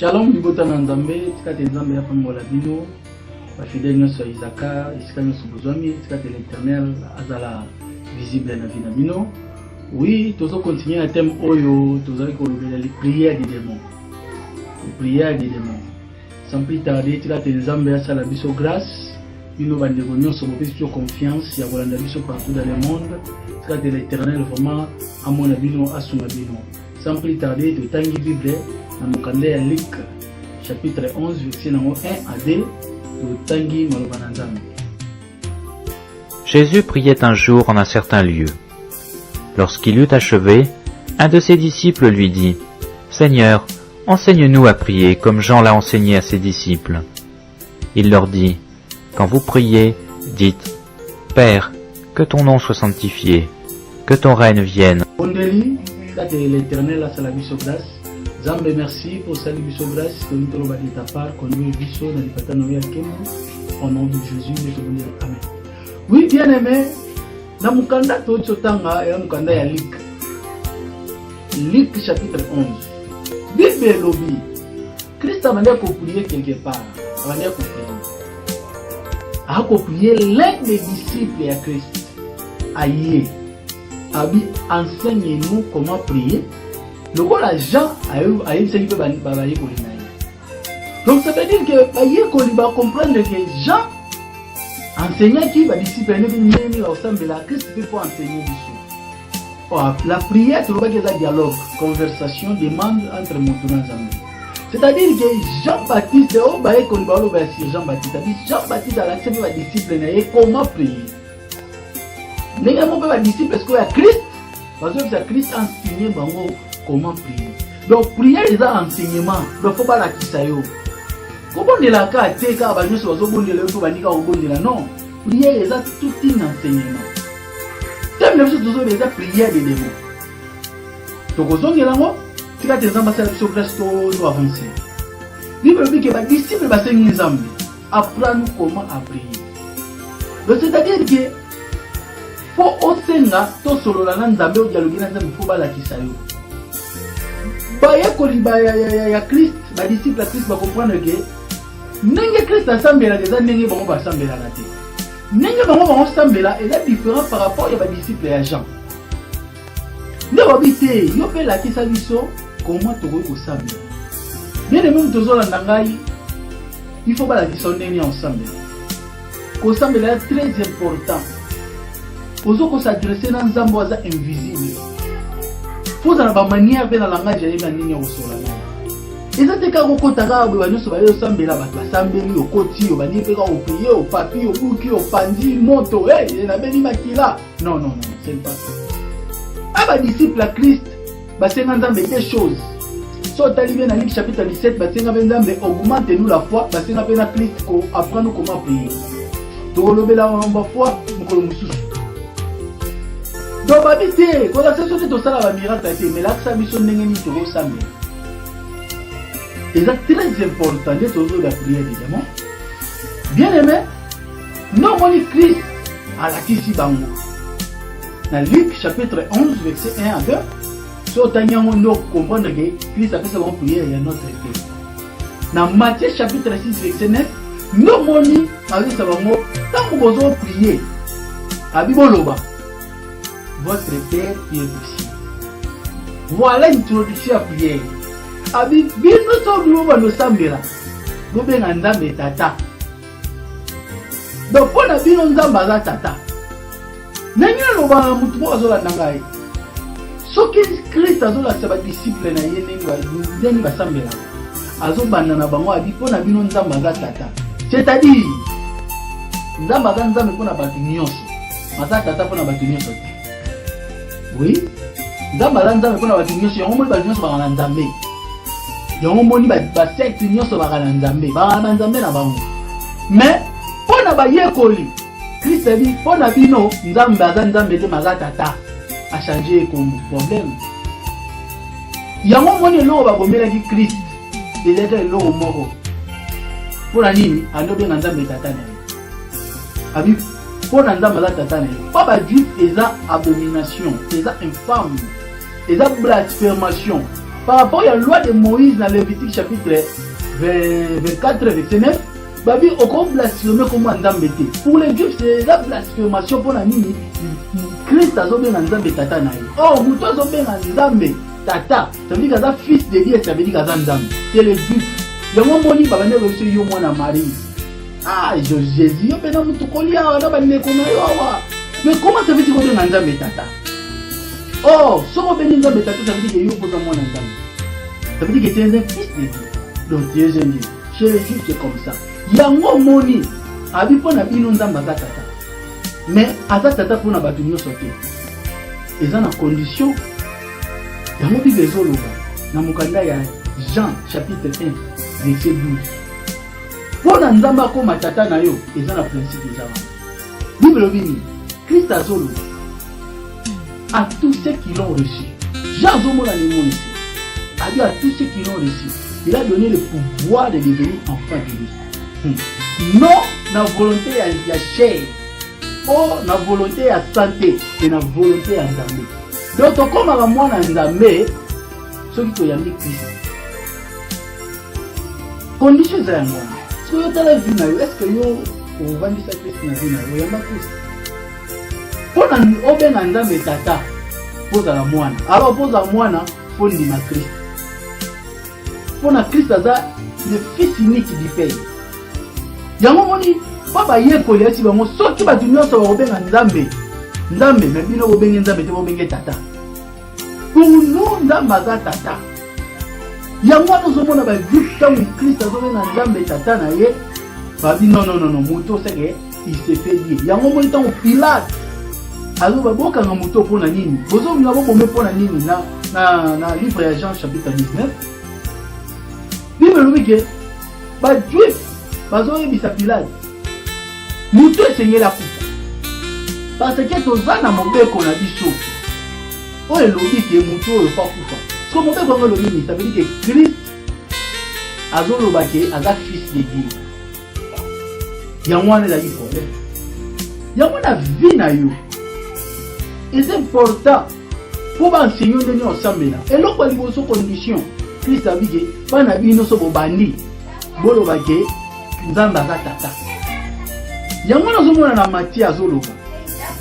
Shalom libota na nzambe, tikate nzambe ya pambola bino, bafidèle nyonso ya Isaka, esika nyonso bozwami, tikate l'Éternel azala visible na vie na bino. Oui, tozo continuer à thème oyo, tozali kolobela les prières des démons. Les prières des démons. Sans plus tarder, tikate nzambe asala biso grâce, bino bandeko nyonso bopesi biso confiance ya kolanda biso partout dans le monde. Tikate l'Éternel vraiment amona bino asunga bino. Sans plus tarder, totangi Bible dans le calendrier Luc chapitre 11 verset 1 à 2 totangi maloba na Nzambe. Jésus priait un jour en un certain lieu. Lorsqu'il eut achevé, un de ses disciples lui dit : Seigneur, enseigne-nous à prier comme Jean l'a enseigné à ses disciples. Il leur dit : Quand vous priez, dites : Père, que ton nom soit sanctifié, que ton règne vienne. L'Éternel a sa biso grâce. Zambe merci pour sa biso grâce que nous te de ta part, qu'on nous biso dans les patanoïa kemo. Au nom de Jésus, nous te disons Amen. Oui, bien aimé, na mukanda to tsotanga ya mukanda ya Luc. Luc chapitre 11. Bible lobby. Christ a mandé pour prier quelque part. A mandé pour prier. A prier l'un des disciples à Christ. Aïe. Abi enseigne-nous comment prier. Le quoi la Jean a eu c'est que babaye kolina. Donc ça veut dire que babaye koliba comprendre que Jean enseignant qui va disciple ne venir là ensemble là Christ pour enseigner dessus. La prière tu vois que ça dialogue, conversation, demande entre Moutouran et Zambé. C'est-à-dire que Jean-Baptiste au babaye koliba lo ba sur Jean-Baptiste. Jean-Baptiste a accepté va disciple na comment prier. N'est-ce pas disciple parce qu'il y a Christ, parce que Christ a enseigné comment prier. Donc prière est un enseignement, il ne faut pas la kisayo. Comment on est là quand tu es là, non, prière est tout un enseignement. C'est même chose que tu as prière des démons. Donc aux autres là, tu as des ambassadeurs sur place pour avancer. Bible dit que les disciples vont apprendre comment prier. Donc c'est-à-dire que faut osenga to solo la nzambe o dialogue na nzambe faut bala kisayo ba ya koliba ya Christ ba disciple à Christ ba comprendre que nenge Christ asambela déjà nenge bango ba sambela na te nenge bango sambela est là différent par rapport ya ba disciple ya Jean ne babité yo pe la kisa biso comment to ko sambela bien même tozola ndangai il faut bala kisonner ensemble ko sambela très important. Pour s'adresser dans un endroit invisible. Il faut avoir une manière de langage de la ligne au sol. Et ça, c'est quand on compte à la base, on va aller au samedi là, au côté, on va dire au pied, au papier, au bouquet, au pandi, moto, il y a des maquilla. Non, c'est pas ça. Ah, disciple à Christ, c'est un des choses. Soit arrivé dans Luc chapitre 17, c'est un des augmente-nous la foi, c'est un Christ pour apprendre comment prier. Donc, on va la foi, on va donc, babité, quand la société de ça va miracle, mais là, ça mission n'est pas trop simple. Et c'est très important de toujours la prière, évidemment. Bien aimé, non, mon Christ à la Kissi Bango. Dans Luc chapitre 11, verset 1 à 2, si on comprendre que Christ a fait sa prière, il y a notre effet. Dans Matthieu chapitre 6, verset 9, non, mon avec sa bango, tant que vous avez prié, à Biboloba. Votre Père qui est ici. Voilà l'introduction à prière. Abi, bien nous sommes nous sambela. Nous ben nzambe tata. Donc pour la bien nous nzamba tata. Nanya no ba mutu mo azola nangai. Soki Christ azola sa ba disciple na ye ndeni ba sambela. Azobanda na bango abi pour na bino nzamba tata. C'est-à-dire nzamba nzambe pour na ba nyonso. Maza tata pour na ba nyonso. Oui, nzamba nzambe pona ba nyonso yango moni ba nyonso ba na nzambe. Yango moni ba secte nyonso ba na nzambe, ba na nzambe na bango. Mais pona ba yekoli, Christ dit pona bino nzambe aza nzambe te maza tata a changer comme problème. Yango moni lo ba bomela ki Christ, déjà lo moko. Pona nini ando be nzambe tata na. Abi pour nzamba la tatane pas juif eza abomination eza infâme eza blasphémation par rapport à la loi de Moïse dans Lévitique chapitre 24 verset 9, babi oko blasphémer comme Nzambe te. Pour les Juifs c'est la blasphémation pour la nini Christ azobenga Nzambe tata na ye. Oh muto azobenga Nzambe tata, ça veut dire que fils de Dieu, ça veut dire que Nzambe. C'est les Juifs. Yango moni babane reçu yo mwana Marie. Ah, Jésus yo bena mutu kolia na bane kona yo awa. Mais comment ça veut dire que Nzambe tata? Oh, si on bénit Nzambe tata, ça veut dire que yo posa mwana Nzambe. Ça veut dire que tu es un fils de Dieu. Donc tu es un Dieu. Chez les Juifs c'est comme ça. Yango moni abi pona bino Nzambe za tata. Mais aza tata pona batu nyo sote. Eza na condition. Yango bi bezoloba na mukanda ya Jean chapitre 1 verset 12. Pona Nzamba ko matata na yo, eza na principe eza. Bible bini, Christ azolo à tous ceux qui l'ont reçu. Jean zomona ni mon ici. A dit à tous ceux qui l'ont reçu, il a donné le pouvoir de devenir enfant de Dieu. Non na volonté ya chair. Oh na volonté ya santé et na volonté ya Nzambe. Donc comme à moi na Nzambe, ceux qui ont Christ. Condition za yango. So yo tala vie na yo, est-ce que yo ovandi sa Christ na vie na yo yamba Christ? Pona obenga Nzambe tata, poza la mwana. Alors poza mwana fondi na Christ. Pona Christ aza le fils unique du Père. Yango moni papa yeko yasi bango soki batu nyonso obenga Nzambe. Nzambe mais bino obenga Nzambe te obenga tata. Pour nous Nzambe aza tata. Yango nazomona ba juif tangu Christ azobenga Nzambe tata na ye. Babi non, muto seke il se fait dire. Yango moni tangu Pilate azoba boka nga muto pona nini. Bozo nga boko me pona nini na livre ya Jean chapitre 19. Bible lobi ke ba juif bazo yebisa Pilate. Muto esengela kufa. Parce que tozana mobeko na biso. Oyo lobi ke muto oyo pa kufa. Comme on peut voir le ministre, ça veut dire que Christ a fils de Dieu. Il y a un problème. Il y a une vie na yo. Et c'est important pour enseigner de nous ensemble. Et là, pour les conditions, Christ a dit que pas na vie nous sommes bandits. Bolo bake Nzamba tata. Il y a un na matière azoloba.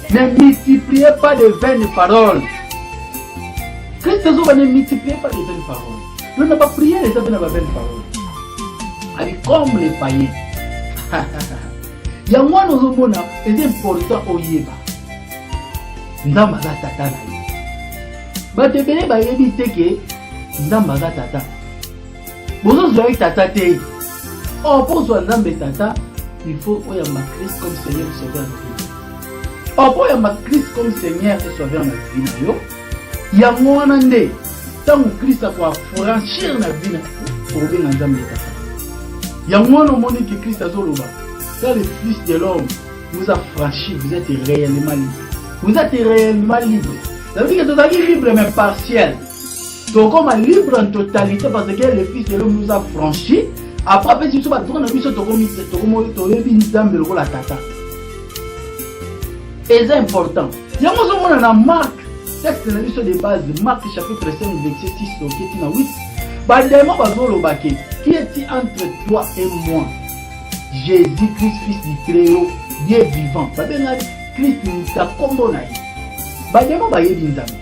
Ne multipliez pas de vaines paroles. Christ ne multiplie pas les vaines paroles. Nous n'avons pas prié les vaines paroles. Avec comme les païens. Il y a moi nous avons c'est important au yeba. Ndamba za tata na yo. Ba te bele ba yebi teke ndamba za tata. Bozo zo tata te. Oh pour zo ndamba tata, il faut oyamba Christ comme Seigneur et Sauveur de vie. Oh pour oyamba Christ comme Seigneur et Sauveur de vie yo. Yango wana nde tangu Christ kwa franchir na vie pour bien Nzambe tata. Yango wana moni que Christ azoloba. Quand le Fils de l'homme vous a franchi, vous êtes réellement libre. Vous êtes réellement libre. Ça veut dire que vous êtes libre mais partiel. Donc comme libre en totalité parce que le Fils de l'homme nous a franchi. Après si tu vas tourner na biso tokomi Nzambe lokola tata. Et c'est important. Yango zomona na Marc texte de base de Marc chapitre 5 verset 6 au 8. Bademo bazoloba ke qui est entre toi et moi? Jésus-Christ fils du Créo, Dieu vivant. Babenga Christ ta kombo na ye. Bademo bayebi Nzambe.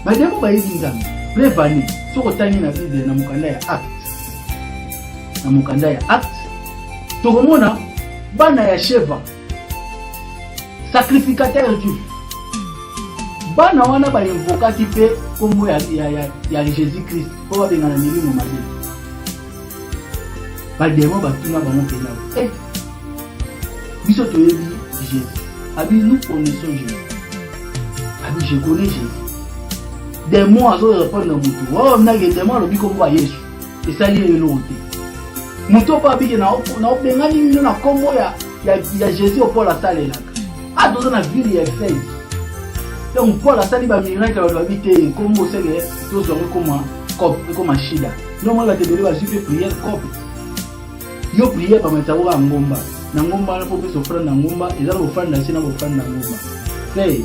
Bademo bayebi Nzambe. Prévani soko tani na Bible na mukanda ya Acte. Na mukanda ya Acte. Tokomona bana ya Sheva. Sacrificateur juif. Bana wana ba invokaki pe kombo ya Jésus-Christ po ba benga na milimo mabe. Ba demo ba tuna ba mo pena. Biso toyebi Jésus. Abi nous connaissons Jésus. Abi je connais Jésus. Des mots azo répondre na mutu. Oh na ke des mots lobi kombo ba Yesu. Et ça lié le hote. Muto pa bi na benga ni na kombo ya Jésus au Paul asalela. Ah dans na ville ya Efes. Donc Paul a sali ba miracle ba habiter comme au Seigneur tous comme shida. Non moi la te délivrer juste prière cop. Yo prière ba metawo ba ngomba. Na ngomba na pope sofranda na ngomba, ezala ofranda sina ofranda na ngomba. Hey,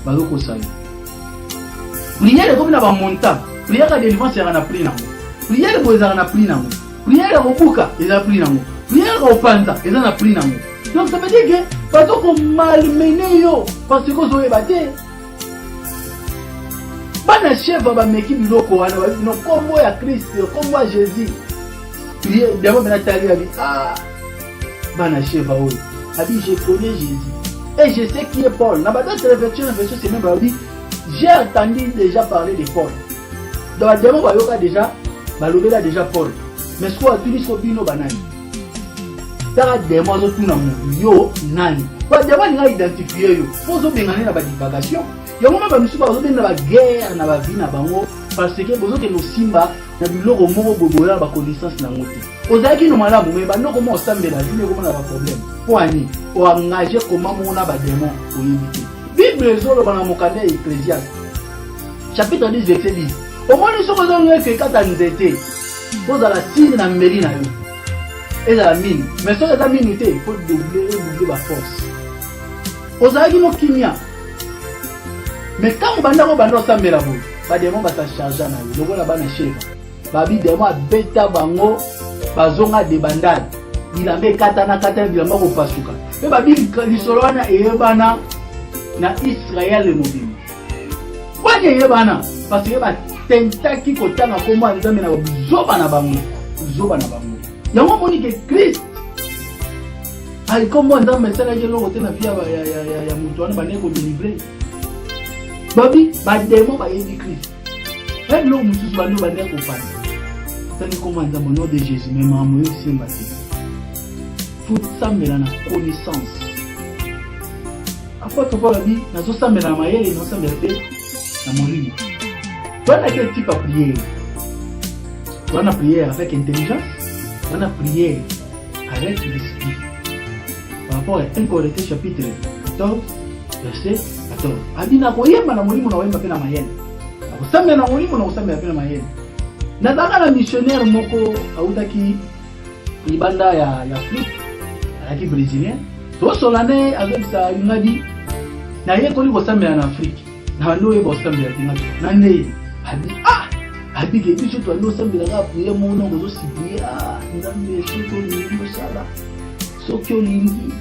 ba ko sali. Prière comme na ba monta. prière ya délivrance ya na prix nango. Prière bo ezala na prix nango. Prière ya kobuka ezala prix nango. Prière ya kopanza ezala na prix nango. Donc ça veut dire que pas qu'on malmené yo parce que vous avez battu. Bana chef ba meki biloko wana ba no kombo ya Christ, kombo ya Jésus. Prière d'abord na tali abi bana chef ba oyo. Abi je connais Jésus. Et je sais qui est Paul. Dans d'autres réflexions, c'est même pas dit. J'ai entendu déjà parler de Paul. Dans la démon, déjà, balobela déjà Paul. Mais ce qu'on a dit, c'est bino banani. Dans la démon, tout le yo nani. Dans la démon, il a identifié yo. Faut se béganer dans la divagation. Il y a un moment où nous sommes dans la guerre, dans la vie, dans bango, parce que vous avez nos simba, dans le logo moro bobola, la connaissance na moté. Aux aïkis nous malamu, mais bah non comment on s'amène la vie, mais comment on a pas problème. Pour ani, on a engagé comment on a ba démon pour éviter. Bible les autres dans mon cadet Ecclésiaste. Chapitre 10 verset 10. Au moins nous sommes dans que quand on était, vous dans la signe na mbeli na yo. Et la mine, mais sur la mine il faut doubler la force. Aux aïkis no kimia. Mais quand on banda s'amène vous, ba démon va s'acharger na yo. Logo la bana chef. Babi démon beta bango bazonga de bandade. Bilambe katana bilambe ko pasuka. Et babi lisolwana eyebana na Israël mobile. Wanye yebana parce que ba tentaki kotanga koma nzambe na zoba na bango. Yango moni que Christ ay comme nzambe sala jelo kote na via ya mutu wana bane ko délivrer. Babi ba démon ba yebi Christ. Et l'homme mususu bano bane ko pana. Tani comment dans le nom de Jésus, mais maman est sympathique. Tout ça me la connaissance. Après que la vie, nous sommes dans la maille et nous sommes dans mon lit. Voilà quel type de prière. On a prié avec intelligence, on a prié avec l'esprit. Par rapport à 1 Corinthiens chapitre 14, verset 14. Adina koyema na molimo na wema pena mayele. Usame na molimo na usame pena mayele. Nataka na missionnaire moko autaki libanda ya Afrique alaki brésilien to solane avec ça ngadi na yeko liko sambela na Afrique na ndo yebo sambela tinga nande abi ke biso to ndo sambela ka prier mo no go sipie ndambe soko ni sala sokyo lingi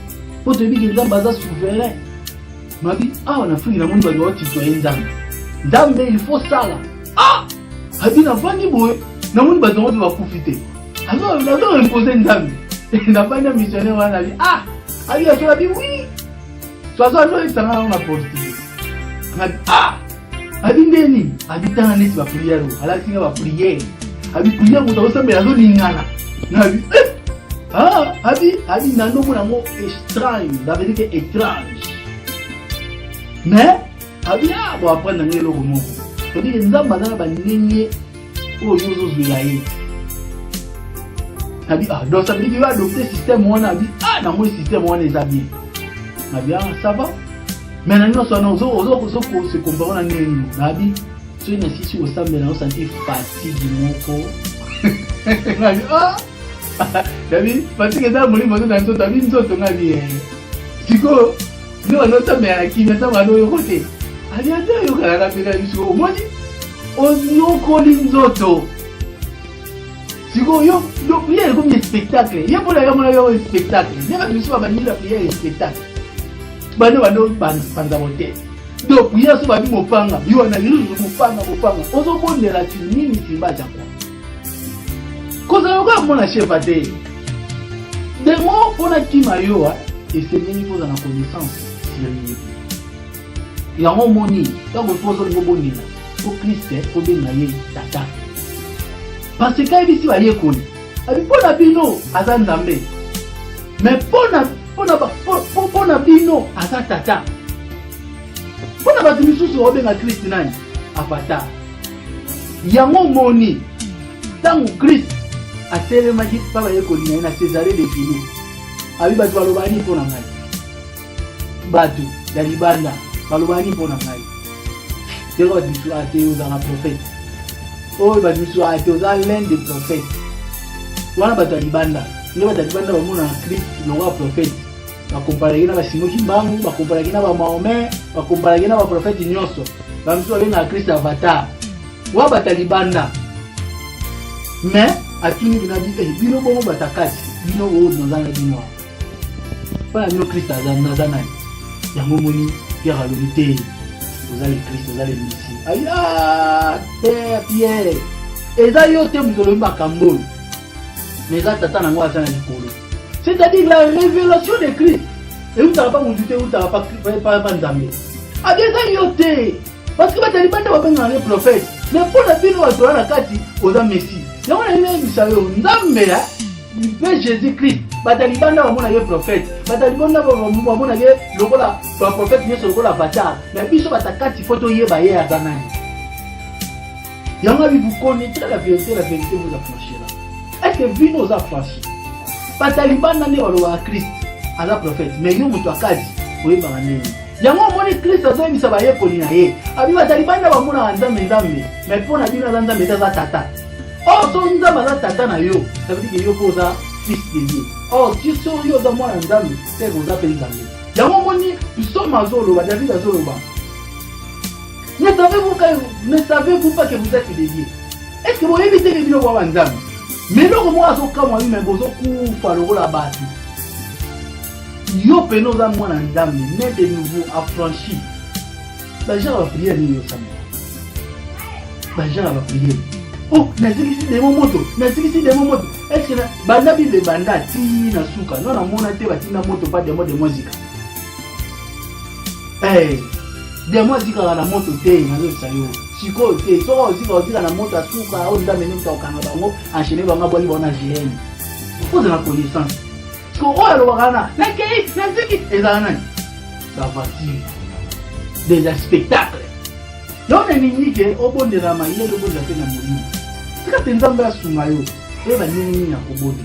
po te bi ke ndamba souverain mabi en Afrique na mundo ba ti to nzambe il faut sala abi na vandi boye na mundo ba zo va profiter alors na do imposer nzambe na bana missionnaire wana bi abi asola bi oui soazo no isanga na portugais abi ndeni abi tanga neti ba prière ala singa ba prière abi prière mo to sambela zo lingana na bi abi na ndo mona mo étrange ça veut dire que étrange mais abi bo apprendre ngelo ko moko to dire nzamba na ba nyenye o yozo zulaye abi donc ça veut dire qu'il va adopter système on a dit dans mon système on est bien na bien ça va mais non ça non se comparer na nini na bi so ina sisi au sambe na sentir fatigue moko na David fatigue da muri mo na nzoto abi nzoto ngabi siko no no sambe na kimia sama no yokote ali ata yo kala peka biso moni on ko nzoto siko yo prière comme un spectacle il y a pour la un spectacle il y a que ba la prière spectacle bano panza moté donc prière so ba bi mopanga yo na liru mopanga ozo bondela ti nini timba jako koza yo ka mona chef ate de mo pona kima yo et c'est bien il faut dans la connaissance sur il y a un moni donc il faut zo boni pour Christ pour bien naye tata parce que ici va yekoni abi pona bino aza nzambe mais pona bino aza tata pona ba misusu obenga Christ nani apata yango moni tangu Christ atelema ki papa yekoni na Césarée de Philippe abi batu balobani pona ngai batu ya libanda balobani pona ngai dero bitu ateo za na prophète oh ba bitu ateo za l'un des prophètes wana batu libanda ndio batu libanda ba mona Christ no prophète ba comparer na ba Simoki Mbangu ba comparer na ba Mahomet ba comparer na ba prophète nyonso ba bitu ba na Christ avatar wa batalibanda mais atuni bina bi bino bongo batakati bino o nzanga bino pa bino Christ azana yango moni Pierre alomite vous allez Christ vous allez Messie aya Pierre eza yo te muzolo makambo mais ça tata nango azana likolo c'est-à-dire la révélation de Christ et vous n'avez pas mon douté vous n'avez pas nzambe a déjà yo te parce que batalibanda babenga les prophètes mais pour la bino wa na kati oza Messie yango na yene bisayo nzambe ya pe Jésus-Christ batalibanda bamona ye prophète batalibanda bamona ye lokola ba prophète nyeso lokola avatar mais biso batakati photo yeba ye azanani yango bibukoni la vérité vous affranchira est-ce que vino vous affranchir batalibanda ne walowa Christ aza prophète mais yo muto akadi oyeba nini yango moni Christ azoyebisa bayekoli na ye abi batalibanda bamona nzambe mais mpona bino aza nzambe eza tata oh so nzambe aza tata na yo ça veut dire que yo poza fils de Dieu oh si so yo za mwana nzambe c'est que oza pe nzambe yango moni biso mazoloba David azoloba ne savez-vous pas que vous êtes des dieux est-ce que vous évitez que bino kwa nzambe mais loko mo azokamwa lui mais bozo kufa lokola batu yo peno za mwana nzambe né de nouveau affranchi gens va prier ni yo samedi gens va prier oh nazikisi demo moto est-ce que banda bible banda ti na suka non na mona te batina moto pas de musique de musique na moto te na zo sayo siko te so zika na moto asuka au ndame ni mtakanga bango enchaîner banga boli bona GN vous avez la connaissance ko oyo wakana naziki ezana la voiture des spectacles donc nini ke obondela maile lobola pe na molimo tika tenzamba asunga yo eba nini ya kobonde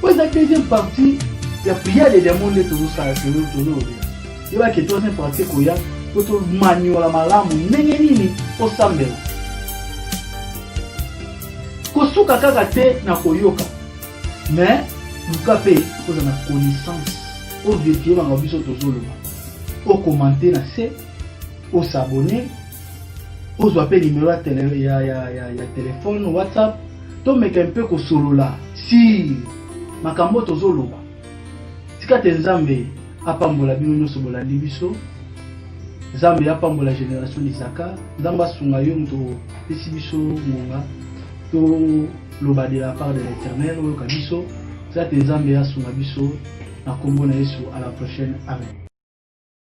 pour la deuxième partie la prière des démons de tout ça que nous tournons il va que troisième partie koya toto maniola malamu ndenge nini osambela kosuka kaka te na koyoka mais luka pe oza na connaissance o vérifier bango biso tozoloba o commenter na se o s'abonner o zwa pe numéro ya téléphone WhatsApp to meka un peu kosolola si makambo tozoloba tika te nzambe apambola bino nyonso bolandi biso nzambe apambola génération d'Isaka nzambe asunga yo moto pesi biso ngonga to loba de la part de l'Éternel oyoka biso tika te nzambe asunga biso na kombo na Yesu à la prochaine amen.